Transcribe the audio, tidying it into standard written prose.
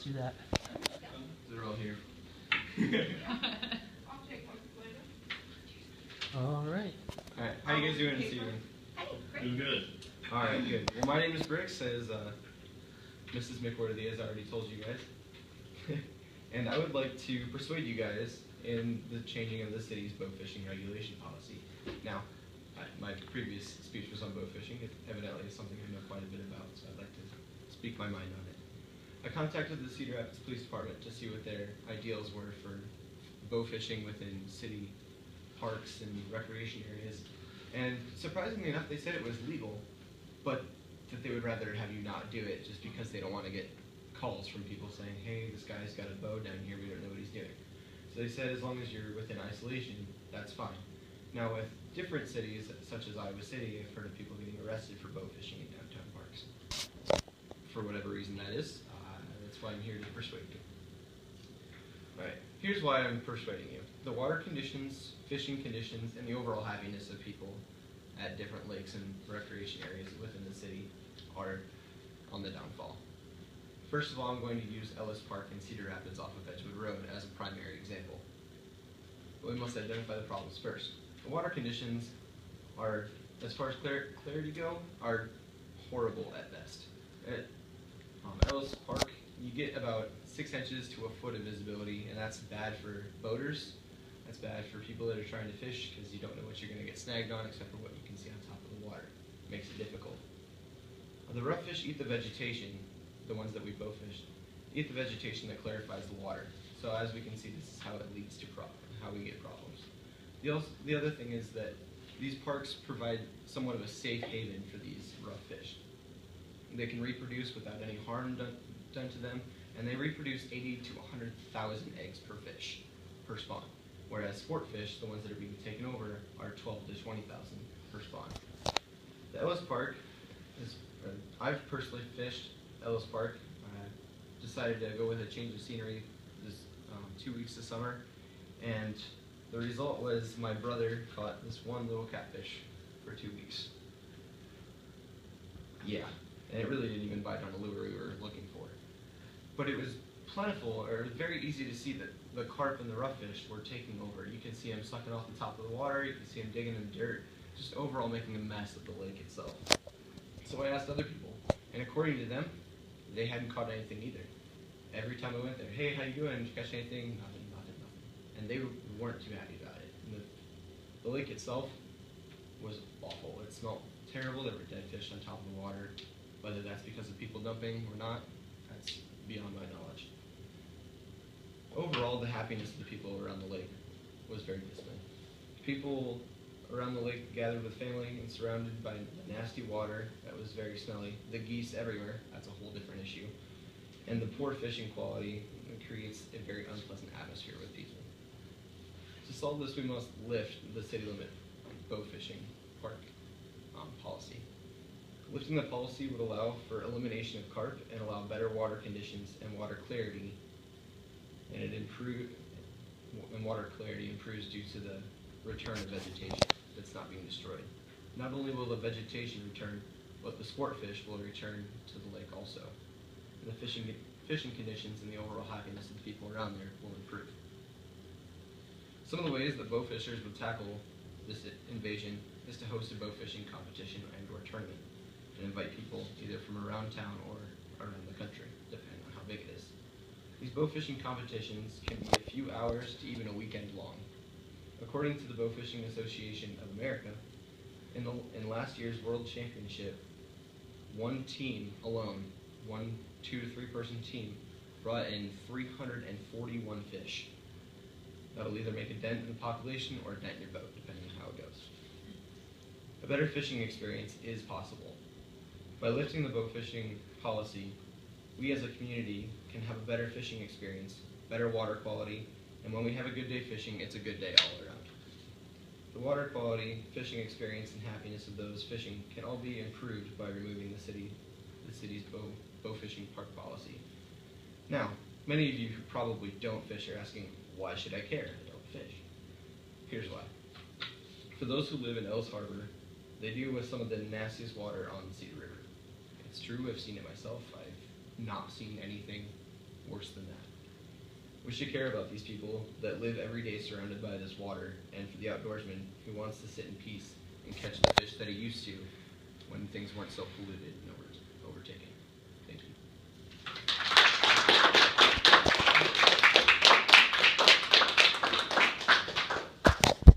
let's do that. They're all here. All right. All right. How you guys doing this evening? Doing good. All right, good. Well, my name is Bricks, as Mrs. McWorthy has already told you guys. And I would like to persuade you guys in the changing of the city's bow fishing regulation policy. Now, my previous speech was on bow fishing. It evidently is something I know quite a bit about, so I'd like to speak my mind on it. I contacted the Cedar Rapids Police Department to see what their ideals were for bow fishing within city parks and recreation areas. And surprisingly enough, they said it was legal, but that they would rather have you not do it just because they don't want to get calls from people saying, hey, this guy's got a bow down here, we don't know what he's doing. So they said as long as you're within isolation, that's fine. Now with different cities, such as Iowa City, I've heard of people getting arrested for bow fishing in downtown parks. For whatever reason that is, that's why I'm here to persuade you. Alright, here's why I'm persuading you. The water conditions, fishing conditions, and the overall happiness of people at different lakes and recreation areas within the city are on the downfall. First of all, I'm going to use Ellis Park in Cedar Rapids off of Edgewood Road as a primary example. But we must identify the problems first. The water conditions are, as far as clarity go, are horrible at best. At Ellis Park, you get about 6 inches to a foot of visibility, and that's bad for boaters. That's bad for people that are trying to fish because you don't know what you're going to get snagged on except for what you can see on top of the water. It makes it difficult. The rough fish eat the vegetation, the ones that we bow fished, eat the vegetation that clarifies the water. So as we can see, this is how it leads to how we get problems. The other thing is that these parks provide somewhat of a safe haven for these rough fish. They can reproduce without any harm done to them, and they reproduce 80 to 100,000 eggs per fish, per spawn. Whereas sport fish, the ones that are being taken over, are 12 to 20,000 per spawn. The Ellis Park I've personally fished Ellis Park. I decided to go with a change of scenery this 2 weeks this summer, and the result was my brother caught this one little catfish for 2 weeks. Yeah, and it really didn't even bite on the lure we were looking for. But it was plentiful, or very easy to see that the carp and the rough fish were taking over. You can see them sucking off the top of the water, you can see them digging in the dirt, just overall making a mess of the lake itself. So I asked other people, and according to them, they hadn't caught anything either. Every time I went there, hey, how you doing? Did you catch anything? Nothing, nothing, nothing. And they weren't too happy about it. And the lake itself was awful. It smelled terrible. There were dead fish on top of the water. Whether that's because of people dumping or not, that's beyond my knowledge. Overall, the happiness of the people around the lake was very dismal. People around the lake gathered with family and surrounded by nasty water that was very smelly. The geese everywhere, that's a whole different issue. And the poor fishing quality creates a very unpleasant atmosphere with people. To solve this, we must lift the city limit bow fishing park policy. Lifting the policy would allow for elimination of carp and allow better water conditions and water clarity, and water clarity improves due to the return of vegetation that's not being destroyed. Not only will the vegetation return, but the sport fish will return to the lake also. And the fishing conditions and the overall happiness of the people around there will improve. Some of the ways that bow fishers would tackle this invasion is to host a bow fishing competition and/or tournament and invite people either from around town or around the country, depending on how big it is. These bow fishing competitions can be a few hours to even a weekend long. According to the Bowfishing Association of America, in last year's World Championship, one team alone, 1 2 to 3 person team, brought in 341 fish. That'll either make a dent in the population or a dent in your boat, depending on how it goes. A better fishing experience is possible. By lifting the bow fishing policy, we as a community can have a better fishing experience, better water quality, and when we have a good day fishing, it's a good day all around. The water quality, fishing experience, and happiness of those fishing can all be improved by removing the city's bow fishing park policy. Now, many of you who probably don't fish are asking, why should I care? I don't fish. Here's why. For those who live in Ellis Harbor, they deal with some of the nastiest water on the Cedar River. It's true, I've seen it myself. I've not seen anything worse We should care about these people that live every day surrounded by this water, and for the outdoorsman who wants to sit in peace and catch the fish that he used to when things weren't so polluted and overtaken. Thank you.